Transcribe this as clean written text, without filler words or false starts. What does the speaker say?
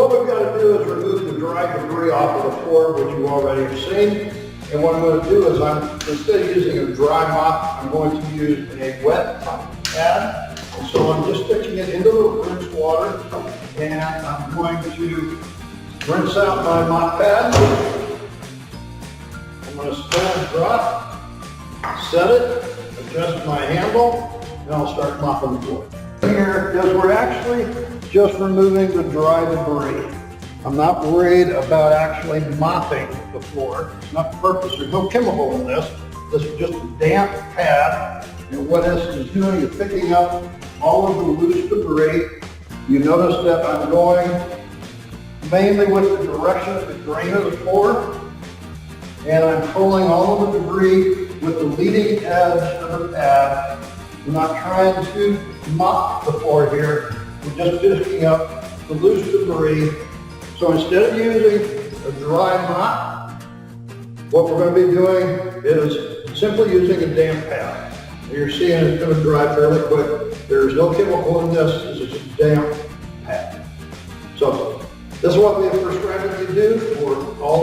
what we've got to do is remove the dry debris off of the floor, which you already have seen. And what I'm going to do is instead of using a dry mop, I'm going to use a wet pad. And so I'm just sticking it into the rinse water, and I'm going to rinse out my mop pad. I'm going to stand drop, set it, adjust my handle, and I'll start mopping the floor. Here is we're actually just removing the dry debris. I'm not worried about actually mopping the floor. It's not purpose. There's no chemical in this. This is just a damp pad. And what this is doing is picking up all of the loose debris. You notice that I'm going mainly with the direction of the grain of the floor. And I'm pulling all of the debris with the leading edge of the pad. We're not trying to mop the floor here. We're just picking up the loose debris. So instead of using a dry mop, what we're going to be doing is simply using a damp pad. You're seeing it's going to dry fairly quick. There's no chemical in this. This is a damp pad. So this is what we have prescribed to do for all